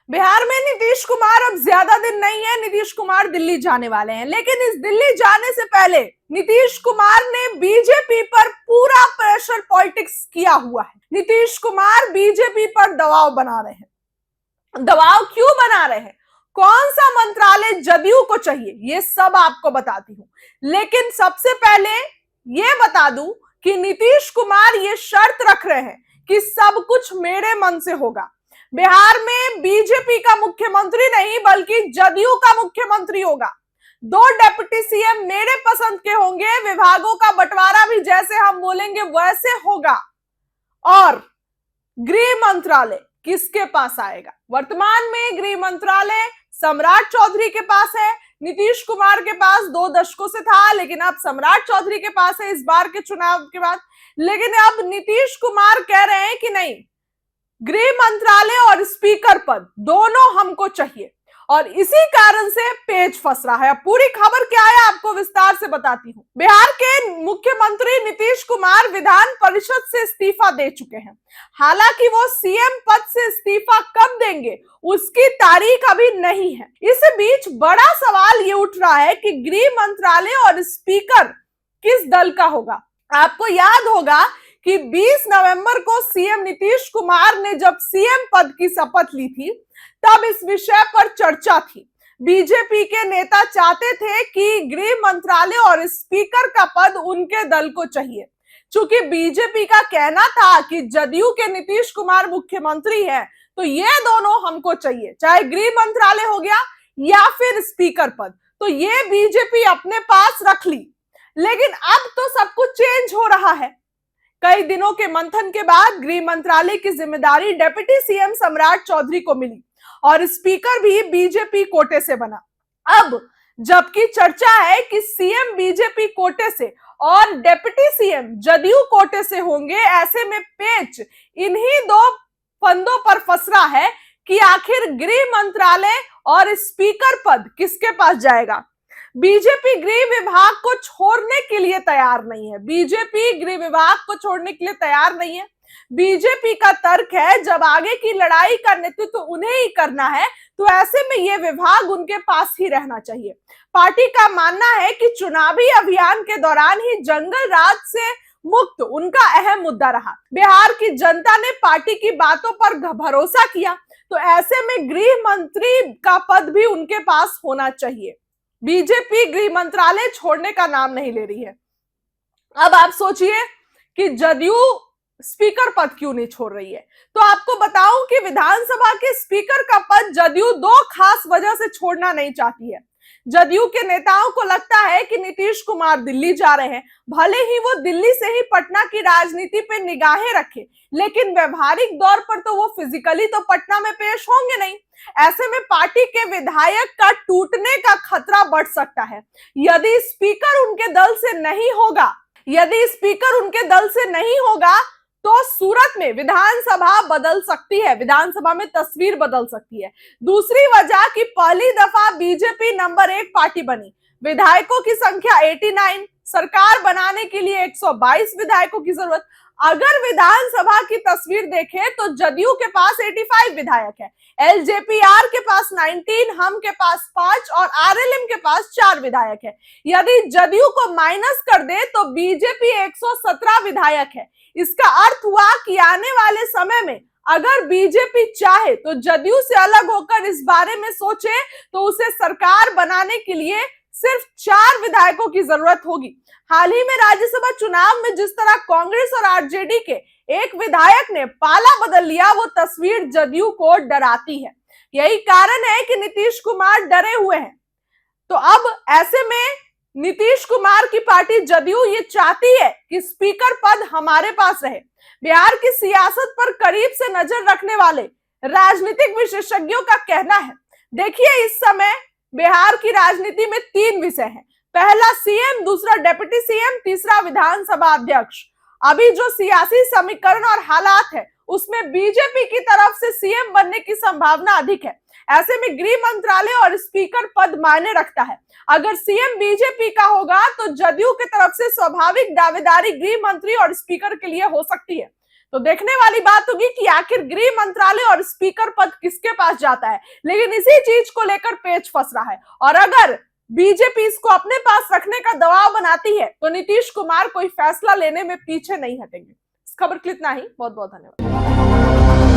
बिहार में नीतीश कुमार अब ज्यादा दिन नहीं है, नीतीश कुमार दिल्ली जाने वाले हैं। लेकिन इस दिल्ली जाने से पहले नीतीश कुमार ने बीजेपी पर पूरा प्रेशर पॉलिटिक्स किया हुआ है। नीतीश कुमार बीजेपी पर दबाव बना रहे हैं। दबाव क्यों बना रहे हैं, कौन सा मंत्रालय जदयू को चाहिए, ये सब आपको बताती हूं। लेकिन सबसे पहले ये बता दूं कि नीतीश कुमार ये शर्त रख रहे हैं कि सब कुछ मेरे मन से होगा। बिहार में बीजेपी का मुख्यमंत्री नहीं बल्कि जदयू का मुख्यमंत्री होगा। 2 डिप्टी सीएम मेरे पसंद के होंगे, विभागों का बंटवारा भी जैसे हम बोलेंगे वैसे होगा। और गृह मंत्रालय किसके पास आएगा? वर्तमान में गृह मंत्रालय सम्राट चौधरी के पास है। नीतीश कुमार के पास 2 दशकों से था, लेकिन अब सम्राट चौधरी के पास है इस बार के चुनाव के बाद। लेकिन अब नीतीश कुमार कह रहे हैं कि नहीं, गृह मंत्रालय और स्पीकर पद दोनों हमको चाहिए। और इसी कारण से पेच फंस रहा है। अब पूरी खबर क्या है आपको विस्तार से बताती हूं। बिहार के मुख्यमंत्री नीतीश कुमार विधान परिषद से इस्तीफा दे चुके हैं। हालांकि वो सीएम पद से इस्तीफा कब देंगे उसकी तारीख अभी नहीं है। इस बीच बड़ा सवाल ये उठ रहा है कि गृह मंत्रालय और स्पीकर किस दल का होगा। आपको याद होगा कि 20 नवंबर को सीएम नीतीश कुमार ने जब सीएम पद की शपथ ली थी तब इस विषय पर चर्चा थी। बीजेपी के नेता चाहते थे कि गृह मंत्रालय और स्पीकर का पद उनके दल को चाहिए। चूंकि बीजेपी का कहना था कि जदयू के नीतीश कुमार मुख्यमंत्री हैं तो ये दोनों हमको चाहिए, चाहे गृह मंत्रालय हो गया या फिर स्पीकर पद, तो ये बीजेपी अपने पास रख ली। लेकिन अब तो सब कुछ चेंज हो रहा है। कई दिनों के मंथन के बाद गृह मंत्रालय की जिम्मेदारी डिप्टी सीएम सम्राट चौधरी को मिली और स्पीकर भी बीजेपी कोटे से बना। अब जबकि चर्चा है कि सीएम बीजेपी कोटे से और डिप्टी सीएम जदयू कोटे से होंगे, ऐसे में पेच इन्हीं 2 फंदों पर फंस रहा है कि आखिर गृह मंत्रालय और स्पीकर पद किसके पास जाएगा। बीजेपी गृह विभाग को छोड़ने के लिए तैयार नहीं है। बीजेपी गृह विभाग को छोड़ने के लिए तैयार नहीं है। बीजेपी का तर्क है जब आगे की लड़ाई का नेतृत्व उन्हें ही करना है तो ऐसे में यह विभाग उनके पास ही रहना चाहिए। पार्टी का मानना है कि चुनावी अभियान के दौरान ही जंगल राज से मुक्त उनका अहम मुद्दा रहा। बिहार की जनता ने पार्टी की बातों पर भरोसा किया, तो ऐसे में गृह मंत्री का पद भी उनके पास होना चाहिए। बीजेपी गृह मंत्रालय छोड़ने का नाम नहीं ले रही है। अब आप सोचिए कि जदयू स्पीकर पद क्यों नहीं छोड़ रही है। तो आपको बताऊं कि विधानसभा के स्पीकर का पद जदयू 2 खास वजह से छोड़ना नहीं चाहती है। जदयू के नेताओं को लगता है कि नीतीश कुमार दिल्ली जा रहे हैं, भले ही वो दिल्ली से ही पटना की राजनीति पे निगाहें रखे, लेकिन व्यवहारिक दौर पर तो वो फिजिकली तो पटना में पेश होंगे नहीं। ऐसे में पार्टी के विधायक का टूटने का खतरा बढ़ सकता है। यदि स्पीकर उनके दल से नहीं होगा तो सूरत में विधानसभा बदल सकती है, विधानसभा में तस्वीर बदल सकती है। दूसरी वजह कि पहली दफा बीजेपी नंबर 1 पार्टी बनी, विधायकों की संख्या 89, सरकार बनाने के लिए 122 विधायकों की जरूरत। अगर विधानसभा की तस्वीर देखें तो जदयू के पास 85 विधायक है, एलजेपी-आर के पास 19, हम के पास 5 और आरएलएम के पास 4 विधायक है। यदि जदयू को माइनस कर दे तो बीजेपी 117 विधायक है। इसका अर्थ हुआ कि आने वाले समय में अगर बीजेपी चाहे तो जदयू से अलग होकर इस बारे में सोचे तो उसे सरकार बनाने के लिए सिर्फ 4 विधायकों की जरूरत होगी। हाल ही में राज्यसभा चुनाव में जिस तरह कांग्रेस और आरजेडी के एक विधायक ने पाला बदल लिया, वो तस्वीर जदयू को डराती है। यही कारण है कि नीतीश कुमार डरे हुए हैं। तो अब ऐसे में नीतीश कुमार की पार्टी जदयू ये चाहती है कि स्पीकर पद हमारे पास रहे। बिहार की सियासत पर करीब से नजर रखने वाले राजनीतिक विशेषज्ञों का कहना है, देखिए इस समय बिहार की राजनीति में 3 विषय हैं। पहला सीएम, दूसरा डिप्टी सीएम, तीसरा विधानसभा अध्यक्ष। अभी जो सियासी समीकरण और हालात है उसमें बीजेपी की तरफ से सीएम बनने की संभावना अधिक है। ऐसे में गृह मंत्रालय और स्पीकर पद मायने रखता है। अगर सीएम बीजेपी का होगा तो जदयू की तरफ से स्वाभाविक दावेदारी गृह मंत्री और स्पीकर के लिए हो सकती है। तो देखने वाली बात होगी कि आखिर गृह मंत्रालय और स्पीकर पद किसके पास जाता है। लेकिन इसी चीज को लेकर पेच फंस रहा है और अगर बीजेपी इसको अपने पास रखने का दबाव बनाती है तो नीतीश कुमार कोई फैसला लेने में पीछे नहीं हटेंगे। इस खबर के लिए इतना ही। बहुत बहुत धन्यवाद।